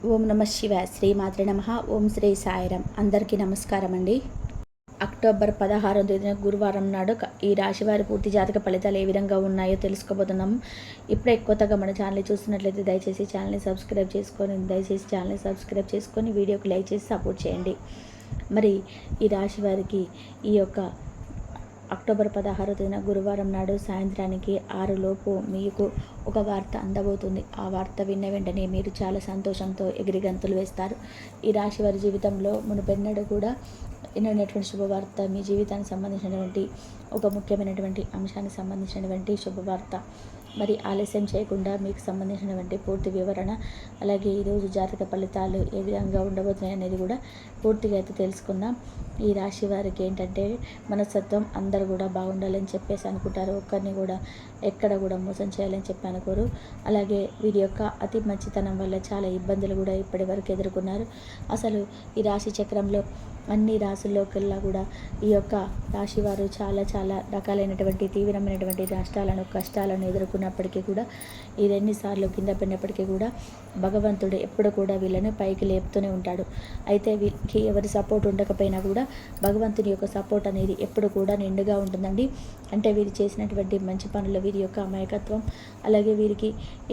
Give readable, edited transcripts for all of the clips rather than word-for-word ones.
ఓం నమ శివాయ. శ్రీమాత్రే నమ. ఓం శ్రీ సాయిరాం. అందరికీ నమస్కారం అండి. అక్టోబర్ 16వ తేదీన గురువారం నాడు ఈ రాశివారి పూర్తి జాతక ఫలితాలు ఏ విధంగా ఉన్నాయో తెలుసుకోబోతున్నాము. ఇప్పుడే కొత్తగా మన ఛానల్ చూస్తున్నట్లయితే దయచేసి ఛానల్ని సబ్స్క్రైబ్ చేసుకొని వీడియోకి లైక్ చేసి సపోర్ట్ చేయండి. మరి ఈ రాశి వారికి ఈ యొక్క అక్టోబర్ 16వ తేదీన గురువారం నాడు సాయంత్రానికి 6 లోపు మీకు ఒక వార్త అందబోతుంది. ఆ వార్త విన్న వెంటనే మీరు చాలా సంతోషంతో ఎగిరి గంతులు వేస్తారు. ఈ రాశి వారి జీవితంలో మునుపెన్నడూ కూడా వినటువంటి శుభవార్త, మీ జీవితానికి సంబంధించినటువంటి ఒక ముఖ్యమైనటువంటి అంశానికి సంబంధించినటువంటి శుభవార్త. మరి ఆలస్యం చేయకుండా మీకు సంబంధించినటువంటి పూర్తి వివరణ, అలాగే ఈరోజు జాతక ఫలితాలు ఏ విధంగా ఉండబోతున్నాయి అనేది కూడా పూర్తిగా అయితే తెలుసుకుందాం. ఈ రాశి వారికి ఏంటంటే మనస్తత్వం అందరూ కూడా బాగుండాలని చెప్పేసి అనుకుంటారు. ఒక్కరిని కూడా ఎక్కడ కూడా మోసం చేయాలని చెప్పి అనుకోరు. అలాగే వీరి యొక్క అతి మంచితనం వల్ల చాలా ఇబ్బందులు కూడా ఇప్పటి వరకు ఎదుర్కొన్నారు. అసలు ఈ రాశి చక్రంలో అన్ని రాశుల్లోకెల్లా కూడా ఈ యొక్క రాశివారు చాలా రకాలైనటువంటి తీవ్రమైనటువంటి నష్టాలను కష్టాలను ఎదుర్కొన్నప్పటికీ కూడా ఈ ఎన్నిసార్లు కింద పడినప్పటికీ కూడా భగవంతుడు ఎప్పుడు కూడా వీళ్ళని పైకి లేపుతూనే ఉంటాడు. అయితే వీరికి ఎవరి సపోర్ట్ ఉండకపోయినా కూడా భగవంతుని యొక్క సపోర్ట్ అనేది ఎప్పుడు కూడా నిండుగా ఉంటుందండి. అంటే వీరు చేసినటువంటి మంచి పనులు, వీరి యొక్క అమాయకత్వం, అలాగే వీరికి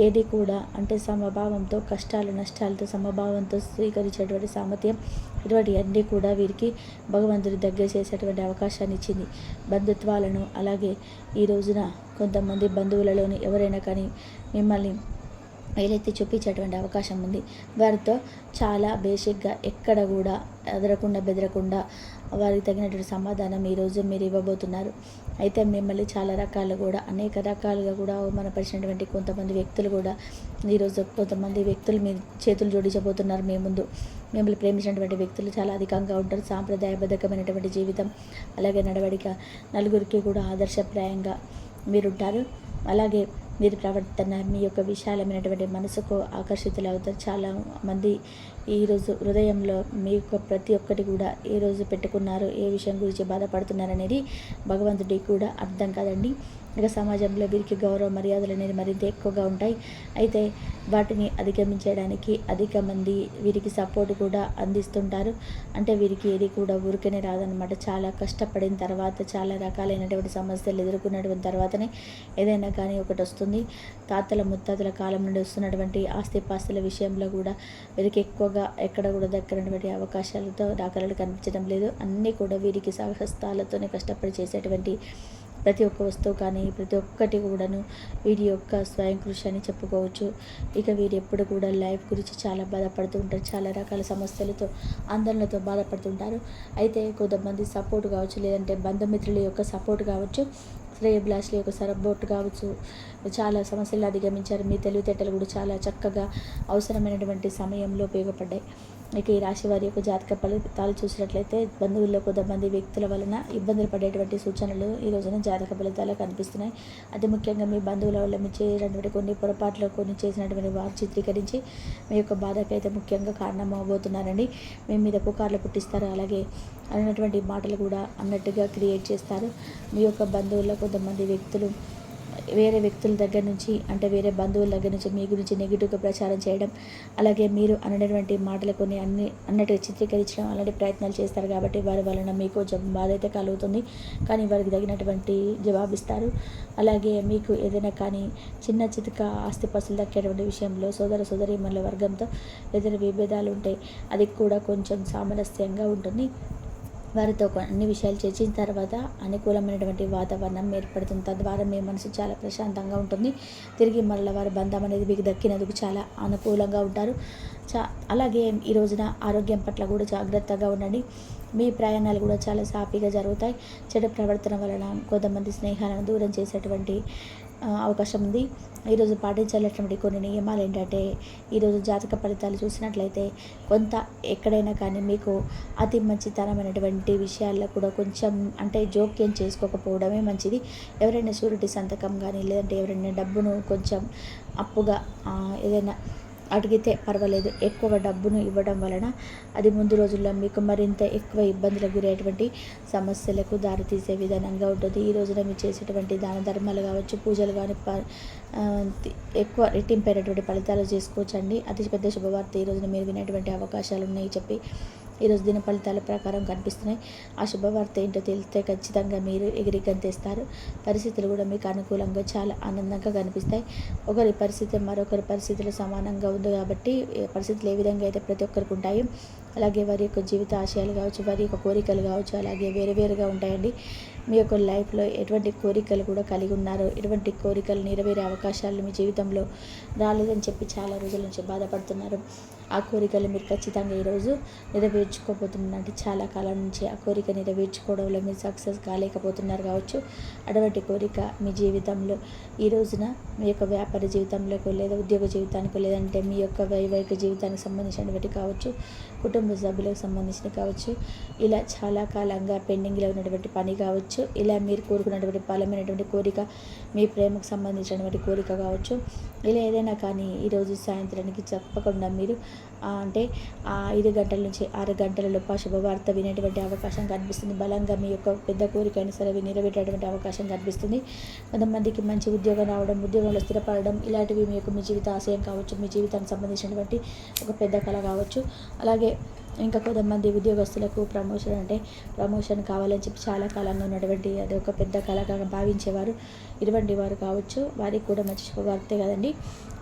ఏది కూడా అంటే సమభావంతో కష్టాలు నష్టాలతో సమభావంతో స్వీకరించేటువంటి సామర్థ్యం, ఇటువంటి అన్నీ కూడా వీరికి భగవంతుడి దగ్గర చేసేటువంటి అవకాశాన్ని ఇచ్చింది. బంధుత్వాలను, అలాగే ఈ రోజున కొంతమంది బంధువులలోని ఎవరైనా కానీ మిమ్మల్ని వేలెత్తి చూపించేటువంటి అవకాశం ఉంది. వారితో చాలా బేసిక్గా ఎక్కడ కూడా ఎదరకుండా బెదరకుండా వారికి తగినటువంటి సమాధానం ఈరోజు మీరు ఇవ్వబోతున్నారు. అయితే మిమ్మల్ని చాలా రకాలు కూడా అనేక రకాలుగా కూడా అవమానపరిచినటువంటి కొంతమంది వ్యక్తులు కూడా ఈరోజు కొంతమంది వ్యక్తులు మీ చేతులు జోడించబోతున్నారు. మీ ముందు మిమ్మల్ని ప్రేమించినటువంటి వ్యక్తులు చాలా అధికంగా ఉంటారు. సాంప్రదాయబద్ధకమైనటువంటి జీవితం, అలాగే నడవడిక, నలుగురికి కూడా ఆదర్శప్రాయంగా మీరుంటారు. అలాగే మీరు ప్రవర్తన, మీ యొక్క విశాలమైనటువంటి మనసుకు ఆకర్షితులు అవుతారు. చాలా మంది ఈరోజు హృదయంలో మీ యొక్క ప్రతి ఒక్కటి కూడా ఏ రోజు పెట్టుకున్నారు, ఏ విషయం గురించి బాధపడుతున్నారు అనేది భగవంతుడికి కూడా అర్థం కాదండి. ఇక సమాజంలో వీరికి గౌరవ మర్యాదలు అనేది మరింత ఎక్కువగా ఉంటాయి. అయితే వాటిని అధిగమించడానికి అధిక మంది వీరికి సపోర్ట్ కూడా అందిస్తుంటారు. అంటే వీరికి ఏది కూడా ఊరికనే రాదనమాట. చాలా కష్టపడిన తర్వాత, చాలా రకాలైనటువంటి సమస్యలు ఎదుర్కొన్నటువంటి తర్వాతనే ఏదైనా కానీ ఒకటి వస్తుంది. తాతల ముత్తాతల కాలం నుండి వస్తున్నటువంటి ఆస్తిపాస్తుల విషయంలో కూడా వీరికి ఎక్కువగా ఎక్కడ కూడా దక్కనటువంటి అవకాశాలతో దాఖలాలు కనిపించడం లేదు. అన్నీ కూడా వీరికి సాహసాలతోనే కష్టపడి చేసేటువంటి ప్రతి ఒక్క వస్తువు కానీ ప్రతి ఒక్కటి కూడాను వీరి యొక్క స్వయం కృషి అని చెప్పుకోవచ్చు. ఇక వీరు ఎప్పుడు కూడా లైఫ్ గురించి చాలా బాధపడుతూ ఉంటారు. చాలా రకాల సమస్యలతో ఆందోళనతో బాధపడుతుంటారు. అయితే కొంతమంది సపోర్ట్ కావచ్చు, లేదంటే బంధుమిత్రుల యొక్క సపోర్ట్ కావచ్చు, శ్రేయభిలాషుల యొక్క సపోర్ట్ కావచ్చు, చాలా సమస్యలు అధిగమించారు. మీ తెలివితేటలు కూడా చాలా చక్కగా అవసరమైనటువంటి సమయంలో ఉపయోగపడ్డాయి. ఇక ఈ రాశి వారి యొక్క జాతక ఫలితాలు చూసినట్లయితే బంధువుల్లో కొంతమంది వ్యక్తుల వలన ఇబ్బందులు పడేటువంటి సూచనలు ఈ రోజున జాతక ఫలితాలు కనిపిస్తున్నాయి. అతి ముఖ్యంగా మీ బంధువుల వల్ల మీరు చేసినటువంటి కొన్ని పొరపాట్లు, కొన్ని చేసినటువంటి వారు చిత్రీకరించి మీ యొక్క బాధకైతే ముఖ్యంగా కారణం అవ్వబోతున్నారండి. మీ మీద పుకార్లు పుట్టిస్తారు. అలాగే అన్నటువంటి మాటలు కూడా అన్నట్టుగా క్రియేట్ చేస్తారు. మీ యొక్క బంధువుల్లో కొంతమంది వ్యక్తులు వేరే వ్యక్తుల దగ్గర నుంచి, అంటే వేరే బంధువుల దగ్గర నుంచి మీ గురించి నెగిటివ్గా ప్రచారం చేయడం, అలాగే మీరు అనేటువంటి మాటలు కొన్ని అన్నట్టుగా చిత్రీకరించడం అలాంటి ప్రయత్నాలు చేస్తారు. కాబట్టి వారి వలన మీకు కొంచెం బాధ అయితే కలుగుతుంది. కానీ వారికి తగినటువంటి జవాబిస్తారు. అలాగే మీకు ఏదైనా కానీ చిన్న చితక ఆస్తిపాస్తులు దక్కేటువంటి విషయంలో సోదరీమణుల వర్గంతో ఏదైనా విభేదాలు ఉంటే అది కూడా కొంచెం సామరస్యంగా ఉంటుంది. వారితో అన్ని విషయాలు చర్చించిన తర్వాత అనుకూలమైనటువంటి వాతావరణం ఏర్పడుతుంది. తద్వారా మీ మనసు చాలా ప్రశాంతంగా ఉంటుంది. తిరిగి మళ్ళీ వారి బంధం అనేది మీకు దక్కినందుకు చాలా అనుకూలంగా ఉంటారు. అలాగే ఈ రోజున ఆరోగ్యం పట్ల కూడా జాగ్రత్తగా ఉండండి. మీ ప్రయాణాలు కూడా చాలా సాఫీగా జరుగుతాయి. చెడు ప్రవర్తన వలన కొంతమంది స్నేహాలను దూరం చేసేటువంటి అవకాశం ఉంది. ఈరోజు పాటించాల్సినటువంటి కొన్ని నియమాలు ఏంటంటే, ఈరోజు జాతక ఫలితాలు చూసినట్లయితే కొంత ఎక్కడైనా కానీ మీకు అతి మంచితనమైనటువంటి విషయాల్లో కూడా కొంచెం అంటే జోక్యం చేసుకోకపోవడమే మంచిది. ఎవరైనా షూరిటీ సంతకం కానీ, లేదంటే ఎవరైనా డబ్బును కొంచెం అప్పుగా ఏదైనా అడిగితే పర్వాలేదు, ఎక్కువ డబ్బును ఇవ్వడం వలన అది ముందు రోజుల్లో మీకు మరింత ఎక్కువ ఇబ్బందులకు గురయ్యేటువంటి సమస్యలకు దారితీసే విధానంగా ఉంటుంది. ఈ రోజున మీరు చేసేటువంటి దాన ధర్మాలు కావచ్చు, పూజలు కానీ ఎక్కువ రెట్టింపైనటువంటి ఫలితాలు చేసుకోవచ్చండి. అతి పెద్ద శుభవార్త ఈ రోజున మీరు వినేటువంటి అవకాశాలు ఉన్నాయి చెప్పి ఈరోజు దిన ఫలితాల ప్రకారం కనిపిస్తున్నాయి. ఆ శుభవార్త ఏంటో తెలిస్తే ఖచ్చితంగా మీరు ఎగిరి గంతేస్తారు. పరిస్థితులు కూడా మీకు అనుకూలంగా చాలా ఆనందంగా కనిపిస్తాయి. ఒకరి పరిస్థితి మరొకరి పరిస్థితులు సమానంగా ఉంది కాబట్టి పరిస్థితులు ఏ విధంగా అయితే ప్రతి ఒక్కరికి ఉంటాయో అలాగే వారి యొక్క జీవిత ఆశయాలు కావచ్చు, వారి యొక్క కోరికలు కావచ్చు, అలాగే వేరు వేరుగా ఉంటాయండి. మీ యొక్క లైఫ్లో ఎటువంటి కోరికలు కూడా కలిగి ఉన్నారో, ఎటువంటి కోరికలు నెరవేరే అవకాశాలు మీ జీవితంలో రాలేదని చెప్పి చాలా రోజుల నుంచి బాధపడుతున్నారు. ఆ కోరికలు మీరు ఖచ్చితంగా ఈరోజు నెరవేర్చుకోబోతున్నారు. చాలా కాలం నుంచి ఆ కోరిక నెరవేర్చుకోవడంలో మీరు సక్సెస్ కాలేకపోతున్నారు కావచ్చు. అటువంటి కోరిక మీ జీవితంలో ఈ రోజున మీ యొక్క వ్యాపార జీవితంలోకి లేదా ఉద్యోగ జీవితానికి లేదంటే మీ యొక్క వైవాహిక జీవితానికి సంబంధించినటువంటి కావచ్చు, కుటుంబ సభ్యులకు సంబంధించిన కావచ్చు, ఇలా చాలా కాలంగా పెండింగ్లో ఉన్నటువంటి పని కావచ్చు, ఇలా మీరు కోరుకున్నటువంటి బలమైనటువంటి కోరిక, మీ ప్రేమకు సంబంధించినటువంటి కోరిక కావచ్చు, ఇలా ఏదైనా కానీ ఈరోజు సాయంత్రానికి తప్పకుండా మీరు అంటే 5 గంటల నుంచి 6 గంటల లోపు శుభవార్త వినేటువంటి అవకాశం కనిపిస్తుంది. బలంగా మీ యొక్క పెద్ద కోరిక అయినా సరే నెరవేరేటువంటి అవకాశం కనిపిస్తుంది. కొంతమందికి మంచి ఉద్యోగం రావడం, ఉద్యోగంలో స్థిరపడడం, ఇలాంటివి మీ జీవిత ఆశయం కావచ్చు, మీ జీవితానికి సంబంధించినటువంటి ఒక పెద్ద కళ కావచ్చు. అలాగే ఇంకా కొంతమంది ఉద్యోగస్తులకు ప్రమోషన్ కావాలని చెప్పి చాలా కాలంగా ఉన్నటువంటి అది ఒక పెద్ద కళగా భావించేవారు ఇటువంటి వారు కావచ్చు. వారికి కూడా మంచి శుభవార్తే కదండి.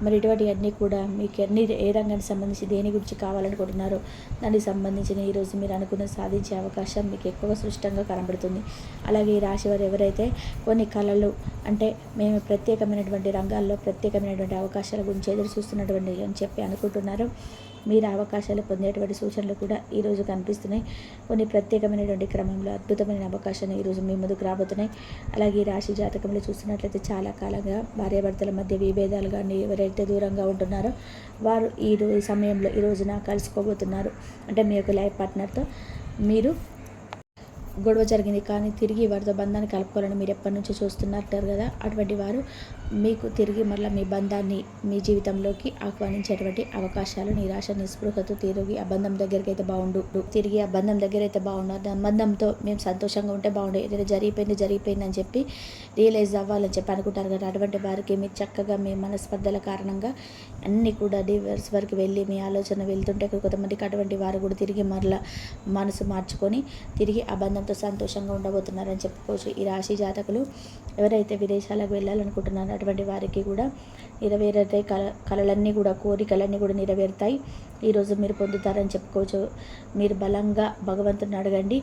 మరి ఇటువంటివన్నీ కూడా మీకు ఏ రంగానికి సంబంధించి దేని గురించి కావాలనుకుంటున్నారో దానికి సంబంధించిన ఈరోజు మీరు అనుకున్న సాధించే అవకాశం మీకు ఎక్కువగా సృష్టంగా కనబడుతుంది. అలాగే ఈ రాశి వారు ఎవరైతే కొన్ని కళలు అంటే మేము ప్రత్యేకమైనటువంటి రంగాల్లో ప్రత్యేకమైనటువంటి అవకాశాల గురించి ఎదురు చూస్తున్నటువంటి అని చెప్పి అనుకుంటున్నారో మీరు అవకాశాలు పొందేటువంటి సూచనలు కూడా ఈరోజు కనిపిస్తున్నాయి. కొన్ని ప్రత్యేకమైనటువంటి క్రమంలో అద్భుతమైన అవకాశాలు ఈరోజు మీ ముందుకు రాబోతున్నాయి. అలాగే రాశి జాతకంలో చూస్తున్నట్లయితే చాలా కాలంగా భార్యాభర్తల మధ్య విభేదాలు కానీ ఎవరైతే దూరంగా ఉంటున్నారో వారు ఈ సమయంలో ఈ రోజున కలుసుకోబోతున్నారు. అంటే మీ యొక్క లైఫ్ పార్ట్నర్తో మీరు గొడవ జరిగింది కానీ తిరిగి వారితో బంధాన్ని కలుపుకోవాలని మీరు ఎప్పటి నుంచో చూస్తున్నారు కదా, అటువంటి వారు మీకు తిరిగి మళ్ళీ మీ బంధాన్ని మీ జీవితంలోకి ఆహ్వానించేటువంటి అవకాశాలు నిరాశ నిస్పృహతో తిరిగి ఆ బంధం దగ్గరికి అయితే తిరిగి ఆ బంధం దగ్గర అయితే బాగుండు, దాని బంధంతో మేము సంతోషంగా ఉంటే బాగుండు, ఏదైనా జరిగిపోయింది అని చెప్పి రియలైజ్ అవ్వాలని చెప్పి అనుకుంటారు కదా, అటువంటి వారికి మీరు చక్కగా మీ మనస్పర్ధల కారణంగా అన్నీ కూడా డివర్స్ వరకు వెళ్ళి మీ ఆలోచన వెళ్తుంటే కొంతమందికి అటువంటి వారు కూడా తిరిగి మరలా మనసు మార్చుకొని తిరిగి ఆ బంధంతో సంతోషంగా ఉండబోతున్నారని చెప్పుకోవచ్చు. ఈ రాశి జాతకులు ఎవరైతే విదేశాలకు వెళ్ళాలనుకుంటున్నారో అటువంటి వారికి కూడా నెరవేరుతాయి. కళలన్నీ కూడా కోరికలన్నీ కూడా నెరవేరుతాయి. ఈరోజు మీరు పొందుతారని చెప్పుకోవచ్చు. మీరు బలంగా భగవంతుని అడగండి.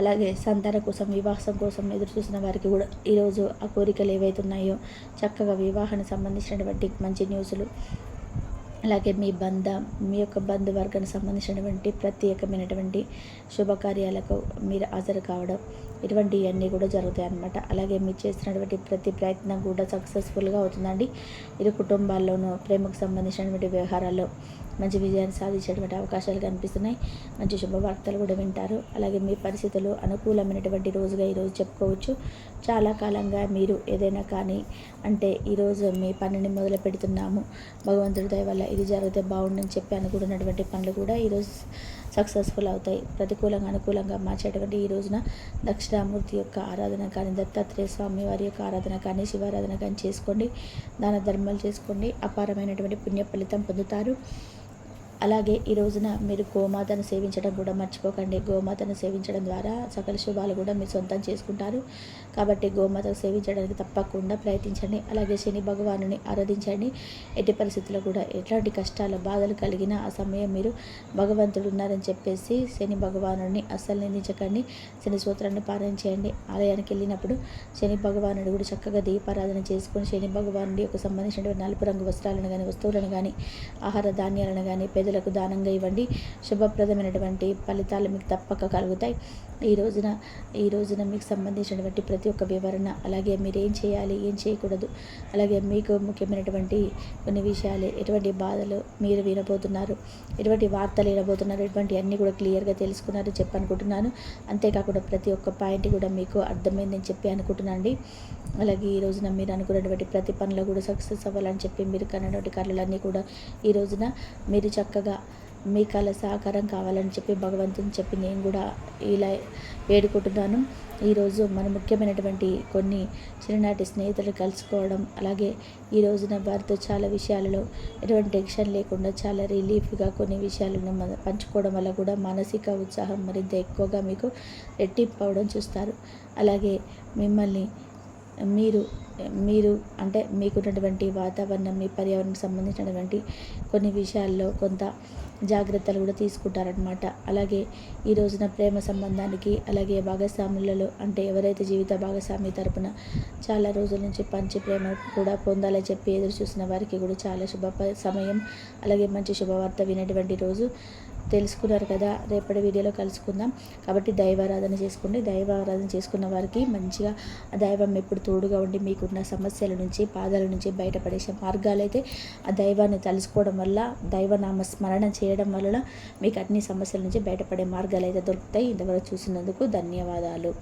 అలాగే సంతాన కోసం, వివాహం కోసం ఎదురు చూసిన వారికి కూడా ఈరోజు ఆ కోరికలు ఏవైతే ఉన్నాయో చక్కగా వివాహానికి సంబంధించినటువంటి మంచి న్యూస్లు, అలాగే మీ యొక్క బంధువర్గానికి సంబంధించినటువంటి ప్రత్యేకమైనటువంటి శుభకార్యాలకు మీరు హాజరు కావడం, ఇటువంటివన్నీ కూడా జరుగుతాయి అన్నమాట. అలాగే మీరు చేస్తున్నటువంటి ప్రతి ప్రయత్నం కూడా సక్సెస్ఫుల్గా అవుతుందండి. ఇరు కుటుంబాల్లోనూ ప్రేమకు సంబంధించినటువంటి వ్యవహారాల్లో మంచి విజయాన్ని సాధించేటువంటి అవకాశాలు కనిపిస్తున్నాయి. మంచి శుభవార్తలు కూడా వింటారు. అలాగే మీ పరిస్థితులు అనుకూలమైనటువంటి రోజుగా ఈరోజు చెప్పుకోవచ్చు. చాలా కాలంగా మీరు ఏదైనా కానీ అంటే ఈరోజు మీ పనిని మొదలు పెడుతున్నాము, భగవంతుడి దయ వల్ల ఇది జరిగితే బాగుండని చెప్పి అనుకుంటున్నటువంటి పనులు కూడా ఈరోజు సక్సెస్ఫుల్ అవుతాయి. ప్రతికూలంగా అనుకూలంగా మార్చేటువంటి ఈ రోజున దక్షిణామూర్తి యొక్క ఆరాధన కానీ, దత్తాత్రేయ స్వామి వారి యొక్క ఆరాధన కానీ, శివారాధన కానీ చేసుకోండి. దాన ధర్మాలు చేసుకోండి. అపారమైనటువంటి పుణ్య ఫలితం పొందుతారు. అలాగే ఈ రోజున మీరు గోమాతను సేవించడం కూడా మర్చిపోకండి. గోమాతను సేవించడం ద్వారా సకల శుభాలు కూడా మీరు సొంతం చేసుకుంటారు. కాబట్టి గోమాతను సేవించడానికి తప్పకుండా ప్రయత్నించండి. అలాగే శని భగవానుని ఆరాధించండి. ఎట్టి పరిస్థితుల్లో కూడా ఎట్లాంటి కష్టాలు బాధలు కలిగినా ఆ సమయం మీరు భగవంతుడు ఉన్నారని చెప్పేసి శని భగవానుని అస్సలు నిందించకండి. శని సూత్రాన్ని పారాయణ చేయండి. ఆలయానికి వెళ్ళినప్పుడు శని భగవానుడు కూడా చక్కగా దీపారాధన చేసుకొని శని భగవానుడి యొక్క సంబంధించినటువంటి నలుపు రంగు వస్త్రాలను కానీ, వస్తువులను కానీ, ఆహార ధాన్యాలను కానీ, పేదలకు దానంగా ఇవ్వండి. శుభప్రదమైనటువంటి ఫలితాలు మీకు తప్పక కలుగుతాయి. ఈ రోజున మీకు సంబంధించినటువంటి ప్రతి ఒక్క వివరణ, అలాగే మీరు ఏం చేయాలి, ఏం చేయకూడదు, అలాగే మీకు ముఖ్యమైనటువంటి కొన్ని విషయాలు, ఎటువంటి బాధలు మీరు వినబోతున్నారు, ఎటువంటి వార్తలు వినబోతున్నారు, ఎటువంటి అన్నీ కూడా క్లియర్గా తెలుసుకున్నారు చెప్పనుకుంటున్నాను. అంతేకాకుండా ప్రతి ఒక్క పాయింట్ కూడా మీకు అర్థమైందని చెప్పి అనుకుంటున్నాను. అలాగే ఈ రోజున మీరు అనుకున్నటువంటి ప్రతి పనిలో కూడా సక్సెస్ అవ్వాలని చెప్పి మీరు కన్నటువంటి కళలన్నీ కూడా ఈ రోజున మీరు చక్కగా మీ కళ సహకారం కావాలని చెప్పి భగవంతుని చెప్పి నేను కూడా ఇలా వేడుకుంటున్నాను. ఈరోజు మన ముఖ్యమైనటువంటి కొన్ని చిన్ననాటి స్నేహితులు కలుసుకోవడం, అలాగే ఈ రోజున వారితో చాలా విషయాలలో ఎటువంటి టెన్షన్ లేకుండా చాలా రిలీఫ్గా కొన్ని విషయాలను పంచుకోవడం వల్ల కూడా మానసిక ఉత్సాహం మరింత ఎక్కువగా మీకు రెట్టింపు అవడం చూస్తారు. అలాగే మిమ్మల్ని మీరు అంటే మీకున్నటువంటి వాతావరణం, మీ పర్యావరణానికి సంబంధించినటువంటి కొన్ని విషయాల్లో కొంత జాగ్రత్తలు కూడా తీసుకుంటారనమాట. అలాగే ఈ రోజున ప్రేమ సంబంధానికి, అలాగే భాగస్వాములలో అంటే ఎవరైతే జీవిత భాగస్వామి తరపున చాలా రోజుల నుంచి పంచి ప్రేమ కూడా పొందాలని చెప్పి ఎదురు చూసిన వారికి కూడా చాలా సమయం, అలాగే మంచి శుభవార్త వినేటువంటి రోజు. తెలుసుకున్నారు కదా. రేపటి వీడియోలో కలుసుకుందాం. కాబట్టి దైవారాధన చేసుకోండి. దైవారాధన చేసుకున్న వారికి మంచిగా ఆ దైవం ఎప్పుడు తోడుగా ఉండి మీకున్న సమస్యల నుంచి, బాధల నుంచి బయటపడేసే మార్గాలైతే ఆ దైవాన్ని తలుసుకోవడం వల్ల, దైవనామ స్మరణ చేయడం వలన మీకు అన్ని సమస్యల నుంచి బయటపడే మార్గాలు అయితే దొరుకుతాయి. ఇంతవరకు చూసినందుకు ధన్యవాదాలు.